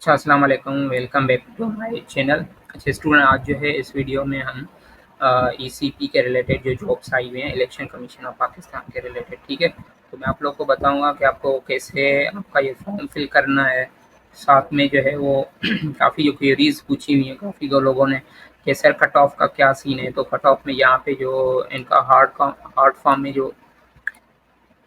अच्छा, अस्सलाम वालेकुम, welcome back to my channel. अच्छा स्टूडेंट, आज जो है इस वीडियो में हम ईसीपी के रिलेटेड जो जॉब्स आई हुई हैं इलेक्शन कमीशन ऑफ पाकिस्तान के रिलेटेड, ठीक है। तो मैं आप लोग को बताऊंगा कि आपको कैसे आपका ये फॉर्म फिल करना है। साथ में जो है वो काफ़ी जो क्वेरीज पूछी हुई हैं काफ़ी लोगों ने कि सर कट ऑफ का क्या सीन है। तो कट ऑफ में यहाँ पे जो इनका हार्ड फॉर्म में जो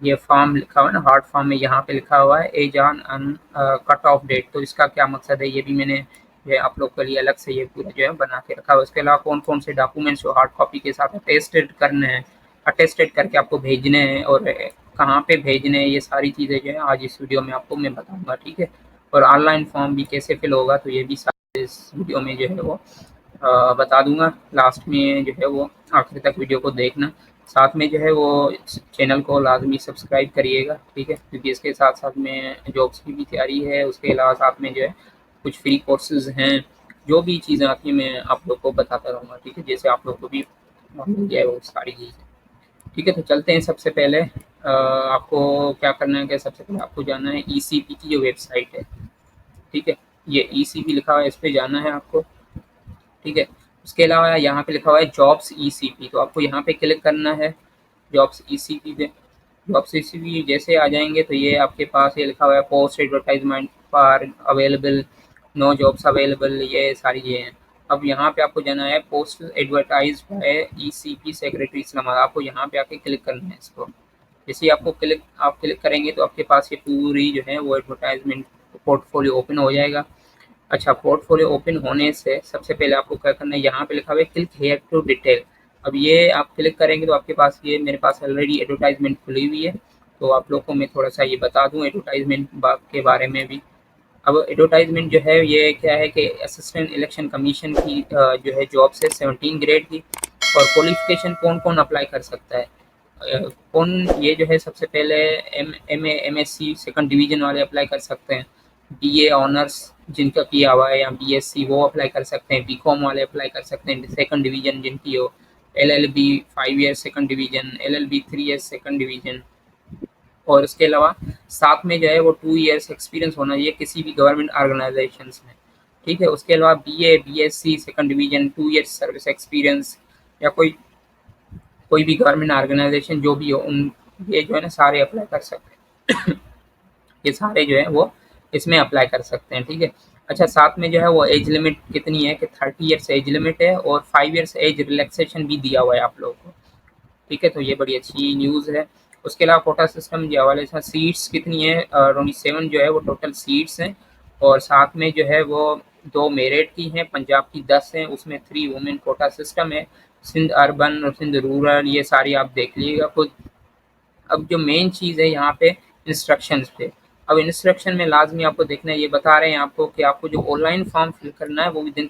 ये फॉर्म लिखा हुआ है ना, हार्ड फॉर्म में यहाँ पे लिखा हुआ है as on cut off date. तो इसका क्या मकसद है ये भी मैंने जो है आप लोग के लिए अलग से ये पूरा जो है बना के रखा हुआ है। उसके अलावा कौन कौन से डॉक्यूमेंट्स जो हार्ड कॉपी के साथ अटेस्टेड करने हैं, अटेस्टेड करके आपको भेजने हैं और कहाँ पे भेजने हैं, ये सारी चीज़ें जो है आज इस वीडियो में आपको मैं बताऊँगा, ठीक है। और ऑनलाइन फॉर्म भी कैसे फिल होगा तो ये भी सारे इस वीडियो में जो है वो बता दूंगा। लास्ट में जो है वो आखिर तक वीडियो को देखना। साथ में जो है वो चैनल को लाजमी सब्सक्राइब करिएगा, ठीक है, क्योंकि इसके साथ साथ में जॉब्स की भी तैयारी है। उसके अलावा साथ में जो है कुछ फ्री कोर्सेज हैं, जो भी चीज़ें आती हैं मैं आप लोग को बताता रहूँगा, ठीक है, जैसे आप लोग को भी मिल जाए वो सारी चीज़ें, ठीक है। तो चलते हैं। सबसे पहले आपको क्या करना है कि सबसे पहले आपको जाना है ईसीपी की जो वेबसाइट है, ठीक है। ये ईसीपी लिखा हुआ है, इस पर जाना है आपको, ठीक है। उसके अलावा यहाँ पे लिखा हुआ है जॉब्स ईसीपी, तो आपको यहाँ पे क्लिक करना है जॉब्स ईसीपी पे। जॉब्स ईसीपी जैसे आ जाएंगे तो ये आपके पास ये लिखा हुआ है post advertisement for available, no jobs available, ये सारी ये हैं। अब यहाँ पे आपको जाना है post advertise by ECP secretary Islamabad, आपको यहाँ पे आके क्लिक करना है इसको। जैसे ही आप क्लिक करेंगे तो आपके पास ये पूरी जो है वो एडवर्टाइजमेंट पोर्टफोलियो ओपन हो जाएगा। अच्छा, पोर्टफोलियो ओपन होने से सबसे पहले आपको क्या करना है, यहाँ पे लिखा हुआ है क्लिक हेयर टू डिटेल। अब ये आप क्लिक करेंगे तो आपके पास ये मेरे पास ऑलरेडी एडवर्टाइजमेंट खुली हुई है। तो आप लोग को मैं थोड़ा सा ये बता दूं एडवर्टाइजमेंट के बारे में भी। अब एडवर्टाइजमेंट जो है ये क्या है कि असिस्टेंट इलेक्शन कमीशन की जो है जॉब्स है 17 ग्रेड की। और क्वालिफिकेशन कौन कौन अप्लाई कर सकता है, कौन, ये जो है सबसे पहले M M S C second division वाले अप्लाई कर सकते हैं। बीए ऑनर्स जिनका किया हुआ है या बीएससी वो अप्लाई कर सकते हैं। बीकॉम वाले अप्लाई कर सकते हैं सेकंड डिवीजन जिनकी हो। LLB 5 year second division, LLB 3 year second division. और उसके अलावा साथ में जो है वो 2 ईयर्स एक्सपीरियंस होना चाहिए किसी भी गवर्नमेंट ऑर्गेनाइजेशन में, ठीक है। उसके अलावा BA BSc second division, 2 years service experience, या कोई भी गवर्नमेंट ऑर्गेनाइजेशन जो भी हो, उन ये जो है ना सारे अप्लाई कर सकते हैं। ये सारे जो है वो इसमें अप्लाई कर सकते हैं, ठीक है। अच्छा, साथ में जो है वो एज लिमिट कितनी है कि 30 ईयर्स एज लिमिट है और 5 ईयर्स एज रिलैक्सेशन भी दिया हुआ है आप लोगों को, ठीक है। तो ये बड़ी अच्छी न्यूज़ है। उसके अलावा कोटा सिस्टम के हवाले से सीट्स कितनी है, 27 जो है वो टोटल सीट्स हैं। और साथ में जो है वो 2 मेरिट की हैं, पंजाब की 10 हैं, उसमें 3 वुमेन कोटा सिस्टम है। सिंध अर्बन और सिंध रूरल ये सारी आप देख लीजिएगा खुद। अब जो मेन चीज़ है यहाँ पे इंस्ट्रक्शंस पे। अब इंस्ट्रक्शन में लाजमी आपको देखना है, ये बता रहे हैं आपको कि आपको जो ऑनलाइन फॉर्म फिल करना है वो विद इन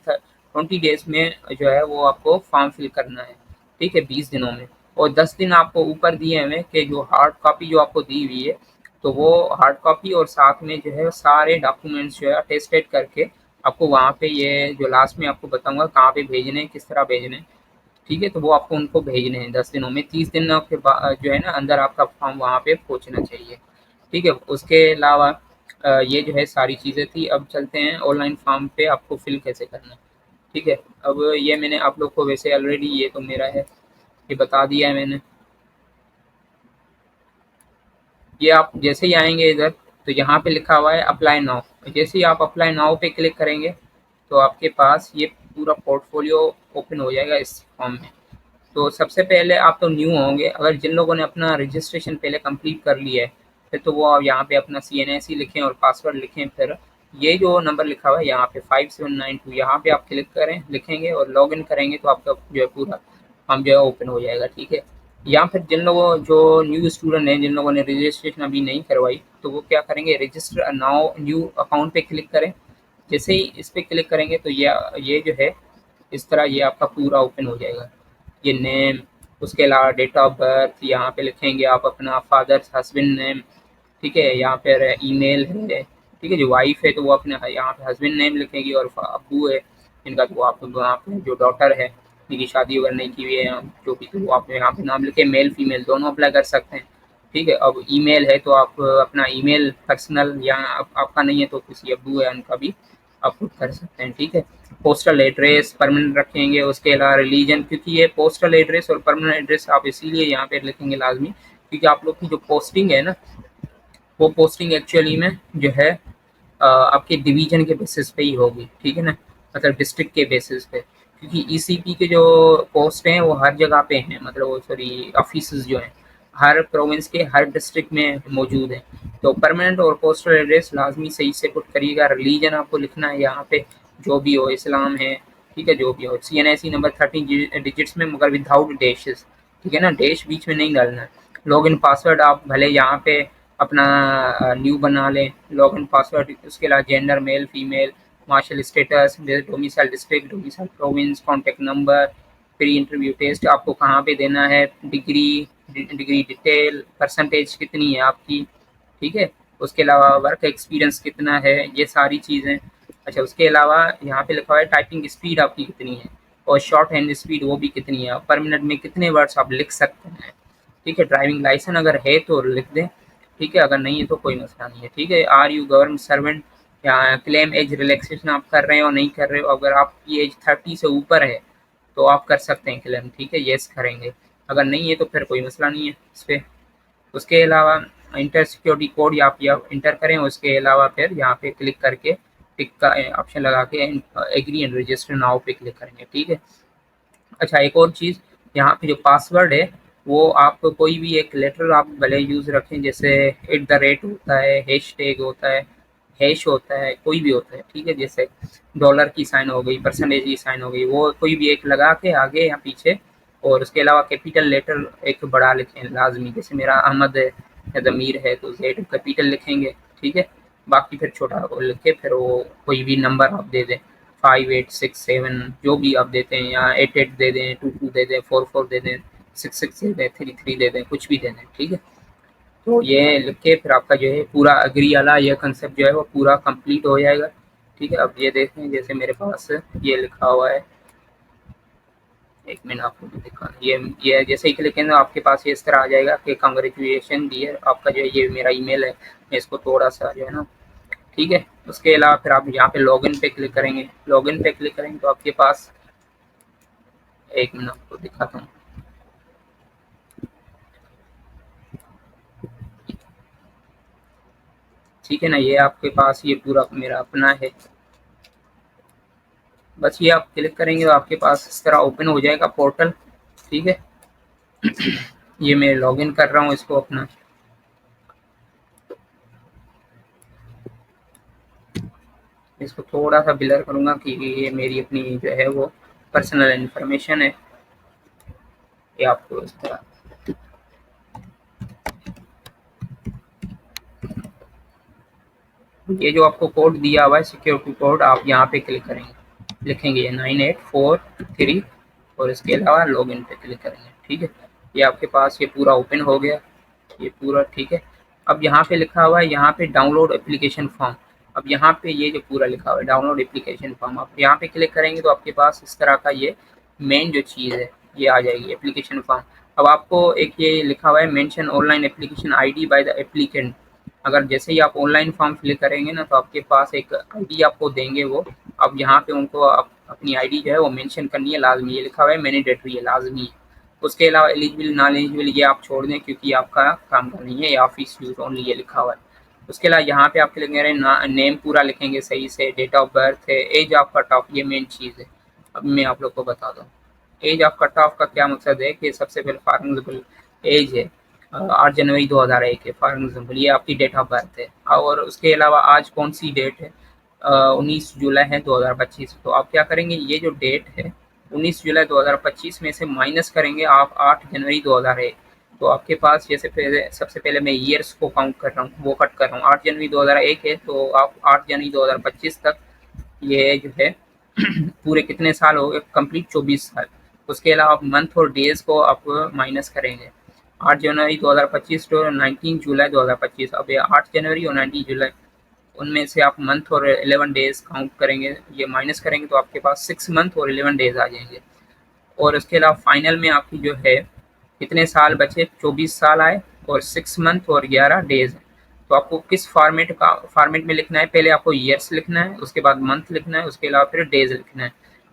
20 डेज में जो है वो आपको फॉर्म फिल करना है, ठीक है, 20 दिनों में। और 10 दिन आपको ऊपर दिए हुए कि जो हार्ड कॉपी जो आपको दी हुई है तो वो हार्ड कॉपी और साथ में जो है सारे डॉक्यूमेंट्स जो है अटेस्टेड करके आपको वहाँ पे ये जो लास्ट में आपको बताऊंगा कहाँ पे भेजने हैं, किस तरह भेजने हैं, ठीक है। तो वो आपको उनको भेजने हैं 10 दिनों में, 30 दिनों के बाद जो है ना अंदर आपका फॉर्म वहाँ पे पहुँचना चाहिए, ठीक है। उसके अलावा ये जो है सारी चीज़ें थी। अब चलते हैं ऑनलाइन फॉर्म पे आपको फिल कैसे करना है, ठीक है। अब ये मैंने आप लोग को वैसे ऑलरेडी ये तो मेरा है, ये बता दिया है मैंने। ये आप जैसे ही आएंगे इधर तो यहाँ पे लिखा हुआ है अप्लाई नाउ। जैसे ही आप अप्लाई नाउ पे क्लिक करेंगे तो आपके पास ये पूरा पोर्टफोलियो ओपन हो जाएगा इस फॉर्म में। तो सबसे पहले आप तो न्यू होंगे, अगर जिन लोगों ने अपना रजिस्ट्रेशन पहले कंप्लीट कर लिया है फिर तो वो आप यहाँ पे अपना CNSE लिखें और पासवर्ड लिखें। फिर ये जो नंबर लिखा हुआ है यहाँ पे 5792, यहाँ पे आप क्लिक करें, लिखेंगे और लॉगिन करेंगे तो आपका जो है पूरा फॉर्म जो है ओपन हो जाएगा, ठीक है। या फिर जिन लोगों जो न्यू स्टूडेंट हैं जिन लोगों ने रजिस्ट्रेशन अभी नहीं करवाई तो वो क्या करेंगे, रजिस्टर नाउ न्यू अकाउंट पे क्लिक करें। जैसे ही इस पर क्लिक करेंगे तो ये जो है इस तरह ये आपका पूरा ओपन हो जाएगा। ये नेम, उसके अलावा डेट ऑफ बर्थ यहाँ पे लिखेंगे आप अपना फादर्स हस्बैंड नेम, ठीक है। यहाँ पर ईमेल है, ठीक है। जो वाइफ है तो वो अपने यहाँ पे हस्बैंड नेम लिखेगी और अबू है इनका तो आप वहाँ पे जो डॉटर है जिनकी शादी वगैरह नहीं की हुई है जो भी, तो वो आप यहाँ पे नाम लिखे। मेल फीमेल दोनों अप्लाई कर सकते हैं। ठीक है। अब ईमेल है तो आप अपना ईमेल पर्सनल या आपका नहीं है तो किसी अब्बू है उनका भी आप पुट कर सकते हैं। ठीक है। पोस्टल एड्रेस परमानेंट रखेंगे, उसके अलावा रिलीजन, क्योंकि ये पोस्टल एड्रेस और परमानेंट एड्रेस आप इसीलिए यहाँ पे लिखेंगे लाजमी, क्योंकि आप लोग की जो पोस्टिंग है ना, वो पोस्टिंग एक्चुअली में जो है आपके डिवीजन के बेसिस पे ही होगी। ठीक है ना, मतलब डिस्ट्रिक्ट के बेसिस पे, क्योंकि ईसीपी के जो पोस्ट हैं वो हर जगह पे हैं, मतलब सॉरी ऑफिस जो हैं हर प्रोविंस के हर डिस्ट्रिक्ट में मौजूद हैं। तो परमानेंट और पोस्टल एड्रेस लाजमी सही से पुट करिएगा। रिलीजन आपको लिखना है यहाँ पे, जो भी हो, इस्लाम है, ठीक है, जो भी हो। CNIC नंबर 13 डिजिट्स में, मगर विदाउट डैशेस। ठीक है ना, डैश बीच में नहीं डालना है। लॉगिन पासवर्ड आप भले यहाँ पे अपना न्यू बना लें, लॉगिन पासवर्ड। उसके अलावा gender male female, marital status, domicile district, domicile province, contact number, pre interview test आपको कहाँ पे देना है, डिग्री, डिग्री डिटेल, परसेंटेज कितनी है आपकी। ठीक है। उसके अलावा वर्क एक्सपीरियंस कितना है, ये सारी चीज़ें। अच्छा, उसके अलावा यहाँ पे लिखा हुआ है टाइपिंग स्पीड आपकी कितनी है, और शॉर्ट हैंड स्पीड वो भी कितनी है, पर मिनट में कितने वर्ड्स आप लिख सकते हैं। ठीक है। ड्राइविंग लाइसेंस अगर है तो लिख दें, ठीक है, अगर नहीं है तो कोई मसला नहीं है। ठीक है। आर यू गवर्नमेंट सर्वेंट, या क्लेम एज रिलैक्सेशन आप कर रहे हो नहीं कर रहे हो। अगर आपकी एज 30 से ऊपर है तो आप कर सकते हैं क्लेम। ठीक है, येस करेंगे। अगर नहीं है तो फिर कोई मसला नहीं है इस पर। उसके अलावा इंटर सिक्योरिटी कोड या आप या इंटर करें, उसके अलावा फिर यहाँ पे क्लिक करके टिक का ऑप्शन लगा के एग्री एंड रजिस्टर नाउ पे क्लिक करेंगे। ठीक है। अच्छा, एक और चीज़, यहाँ पे जो पासवर्ड है वो आप कोई भी एक लेटर आप भले यूज़ रखें, जैसे @ होता है, हैश टैग होता है, हैश होता है, कोई भी होता है। ठीक है, जैसे डॉलर की साइन हो गई, परसेंटेज की साइन हो गई, वो कोई भी एक लगा के आगे या पीछे। और उसके अलावा कैपिटल लेटर एक बड़ा लिखें लाजमी, जैसे मेरा अहमद है या ज़मीर है तो Z कैपिटल लिखेंगे। ठीक है। बाकी फिर छोटा वो लिख के फिर वो कोई भी नंबर आप दे दें, 5867 जो भी आप देते हैं, या 88 दे दें, 22 दे दें, 44 दे दें, 66 दे दें, 33 दे दें, कुछ भी दे दें। ठीक है। तो ये लिख के फिर आपका जो है पूरा अग्री वाला ये कंसेप्ट जो है वो पूरा कंप्लीट हो जाएगा। ठीक है। अब ये देखें, जैसे मेरे पास ये लिखा हुआ है, एक मिनट आपको भी दिखा, ये जैसे ही क्लिक करेंगे आपके पास ये इस तरह आ जाएगा कि कांग्रेचुलेशन डियर, आपका जो है ये मेरा ईमेल है, मैं इसको थोड़ा सा जो है ना, ठीक है। उसके अलावा फिर आप यहाँ पे लॉगिन पे क्लिक करेंगे, लॉगिन पे क्लिक करेंगे तो आपके पास, एक मिनट आपको दिखाता हूँ। ठीक है ना, ये आपके पास ये पूरा मेरा अपना है। बस ये आप क्लिक करेंगे तो आपके पास इस तरह ओपन हो जाएगा पोर्टल। ठीक है। ये मैं लॉगिन कर रहा हूँ इसको अपना। इसको थोड़ा सा ब्लर करूँगा कि ये मेरी अपनी जो है वो पर्सनल इन्फॉर्मेशन है। ये आपको इस तरह, ये जो आपको कोड दिया हुआ है सिक्योरिटी कोड, आप यहाँ पे क्लिक करेंगे, लिखेंगे ये 9843 और इसके अलावा लॉगिन पे क्लिक करेंगे। ठीक है। ये आपके पास ये पूरा ओपन हो गया, ये पूरा। ठीक है। अब यहाँ पे लिखा हुआ है, यहाँ पे डाउनलोड एप्लीकेशन फॉर्म। अब यहाँ पे ये जो पूरा लिखा हुआ है डाउनलोड एप्लीकेशन फॉर्म, आप यहाँ पे क्लिक करेंगे तो आपके पास इस तरह का ये मेन जो चीज़ है ये आ जाएगी, एप्लीकेशन फॉर्म। अब आपको एक ये लिखा हुआ है mention online application ID by the applicant. अगर जैसे ही आप ऑनलाइन फॉर्म फिल करेंगे ना तो आपके पास एक आईडी आपको देंगे वो, अब यहाँ पे उनको आप अपनी आईडी जो है वो मेंशन करनी है लाजमी। ये लिखा हुआ है मैंडेटरी है, लाजमी है। उसके अलावा एलिजिबल नॉन एलिजिबल ये आप छोड़ दें, क्योंकि आपका काम का नहीं है, ये ऑफिस यूज ओनली ये लिखा हुआ है। उसके अलावा यहाँ पे आप क्लिक करें, नेम पूरा लिखेंगे सही से, डेट ऑफ बर्थ है, एज ऑफ कट ऑफ, ये मेन चीज़ है। अब मैं आप लोग को बता दूँ एज ऑफ कट ऑफ का क्या मकसद है, कि सबसे पहले फॉर एग्जाम्पल एज है 8 जनवरी 2001 है, फॉर एग्जाम्पल ये आपकी डेट ऑफ बर्थ है। और उसके अलावा आज कौन सी डेट है, 19 जुलाई है 2025। तो आप क्या करेंगे, ये जो डेट है 19 जुलाई 2025 में से माइनस करेंगे आप 8 जनवरी 2001। तो आपके पास जैसे पहले, सबसे पहले मैं ईयर्स को काउंट कर रहा हूँ, वो कट कर रहा हूँ। 8 जनवरी 2001 है तो आप 8 जनवरी 2025 तक ये जो है पूरे कितने साल हो गए, कंप्लीट 24 साल। उसके अलावा आप मंथ और डेज को आप माइनस करेंगे, 8 जनवरी 2025 टू 19 जुलाई 2025। अब ये 8 जनवरी और 19 जुलाई, उनमें से आप मंथ और 11 डेज काउंट करेंगे, ये माइनस करेंगे तो आपके पास 6 मंथ और 11 डेज आ जाएंगे। और इसके अलावा फाइनल में आपकी जो है कितने साल बचे, 24 साल आए। और 6 मंथ और 11 डेज है। तो आपको किस फॉर्मेट में लिखना है, पहले आपको ईयर्स लिखना है, उसके बाद मंथ लिखना है, उसके अलावा फिर डेज लिखना है।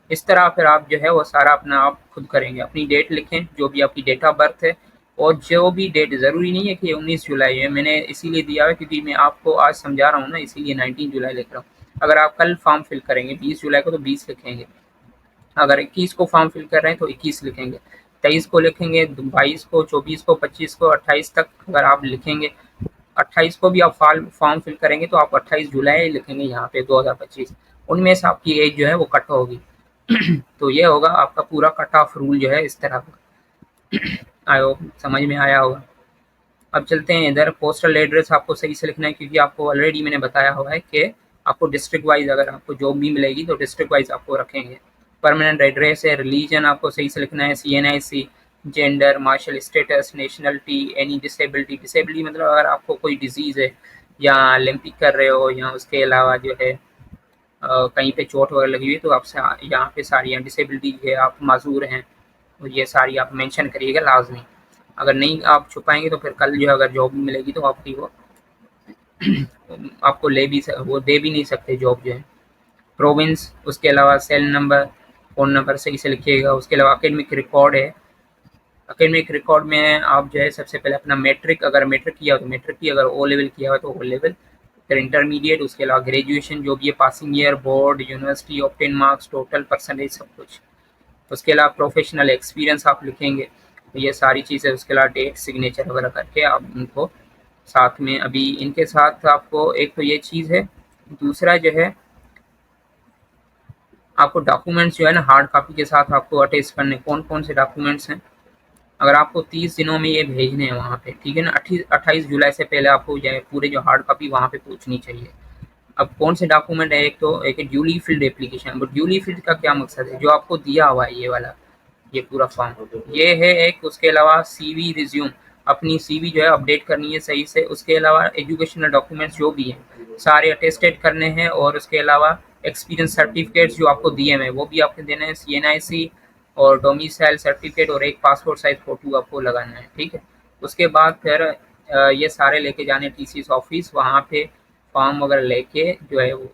इस तरह फिर आप जो है वो सारा अपना आप खुद करेंगे। अपनी डेट लिखें जो भी आपकी डेट ऑफ बर्थ है, और जो भी डेट, ज़रूरी नहीं है कि 19 जुलाई है, मैंने इसीलिए दिया है क्योंकि मैं आपको आज समझा रहा हूँ ना, इसीलिए 19 जुलाई लिख रहा हूँ। अगर आप कल फॉर्म फिल करेंगे 20 जुलाई को तो 20 लिखेंगे, अगर 21 को फॉर्म फिल कर रहे हैं तो 21 लिखेंगे, 23 को लिखेंगे, 22 को, 24 को, 25 को, 28 तक अगर आप लिखेंगे। 28 को भी आप फॉर्म फिल करेंगे तो आप 28 जुलाई लिखेंगे यहाँ पे 2025। उनमें से आपकी एज जो है वो कट होगी। तो ये होगा आपका पूरा कट ऑफ रूल जो है इस तरह का। आई होप समझ में आया होगा। अब चलते हैं इधर। पोस्टल एड्रेस आपको सही से लिखना है क्योंकि आपको ऑलरेडी मैंने बताया हुआ है कि आपको डिस्ट्रिक्ट वाइज अगर आपको जॉब भी मिलेगी तो डिस्ट्रिक्ट वाइज आपको रखेंगे। परमानेंट एड्रेस है। रिलीजन आपको सही से लिखना है, CNIC, gender, marital status, nationality, any disability. Disability मतलब अगर आपको कोई डिजीज़ है या ओलंपिक कर रहे हो या उसके अलावा जो है कहीं पे चोट वगैरह लगी हुई तो आप यहाँ पे सारी डिसेबिलिटी है, आप माजूर हैं, तो ये सारी आप मेंशन करिएगा लाजमी। अगर नहीं आप छुपाएंगे तो फिर कल जो है अगर जॉब मिलेगी तो आपकी वो आपको वो दे भी नहीं सकते जॉब जो है। प्रोविंस, उसके अलावा सेल नंबर, फ़ोन नंबर सही से लिखिएगा। उसके अलावा एकेडमिक रिकॉर्ड है। एकेडमिक रिकॉर्ड में आप जो है सबसे पहले अपना मैट्रिक, अगर मैट्रिक किया हो तो मैट्रिक की, अगर ओ लेवल किया हो तो ओ लेवल, फिर इंटरमीडिएट, उसके अलावा ग्रेजुएशन जो भी है, passing year, board, university, obtain marks, total percentage, सब कुछ। उसके अलावा प्रोफेशनल एक्सपीरियंस आप लिखेंगे। तो ये सारी चीज़ें, उसके अलावा डेट, सिग्नेचर वगैरह करके आप उनको साथ में, अभी इनके साथ आपको एक तो ये चीज़ है, दूसरा जो है आपको डॉक्यूमेंट्स जो है ना हार्ड कॉपी के साथ आपको अटैच करने। कौन कौन से डॉक्यूमेंट्स हैं, अगर आपको 30 दिनों में ये भेजने हैं वहाँ पे, ठीक है ना, 28 जुलाई से पहले आपको ये पूरे जो हार्ड कॉपी वहाँ पे पहुँचनी चाहिए। अब कौन से डॉक्यूमेंट है, एक तो एक duly field application. But duly field का क्या मकसद है, जो आपको दिया हुआ है ये वाला, ये पूरा फॉर्म ये है एक। उसके अलावा CV, रिज्यूम, अपनी CV जो है अपडेट करनी है सही से। उसके अलावा एजुकेशनल डॉक्यूमेंट्स जो भी हैं सारे अटेस्टेड करने हैं, और उसके अलावा एक्सपीरियंस सर्टिफिकेट्स जो आपको दिए हैं वो भी आपको देने हैं, CNIC और डोमिसाइल सर्टिफिकेट, और एक पासपोर्ट साइज फ़ोटो आपको लगाना है, ठीक है। उसके बाद फिर ये सारे लेके जाने TCS ऑफिस, वहाँ पे फॉर्म वगैरह लेके जो है वो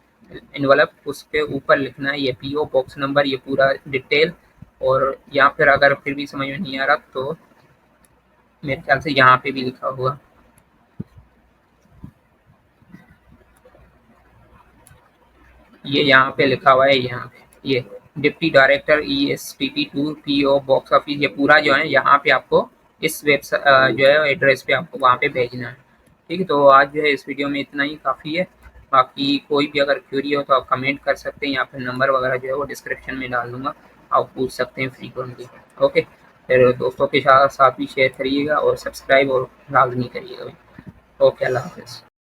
इन्वेलप, उसके ऊपर लिखना है ये PO बॉक्स नंबर, ये पूरा डिटेल। और या फिर अगर फिर भी समझ में नहीं आ रहा तो मेरे ख्याल से यहाँ पे भी लिखा होगा, ये यहाँ पे लिखा हुआ है, यहाँ पे ये deputy director ESTP2 PO box office, ये पूरा जो है यहाँ पे आपको इस वेबसाइट जो है एड्रेस पे आपको वहाँ पे भेजना है, ठीक है। तो आज जो है इस वीडियो में इतना ही काफ़ी है। बाकी कोई भी अगर क्वेरी हो तो आप कमेंट कर सकते हैं, या फिर नंबर वगैरह जो है वो डिस्क्रिप्शन में डाल दूँगा, आप पूछ सकते हैं फ्रीक्वेंटली। ओके, फिर दोस्तों के साथ भी शेयर करिएगा और सब्सक्राइब और लाजमी करिएगा। ओके, अल्लाह हाफ़िज़।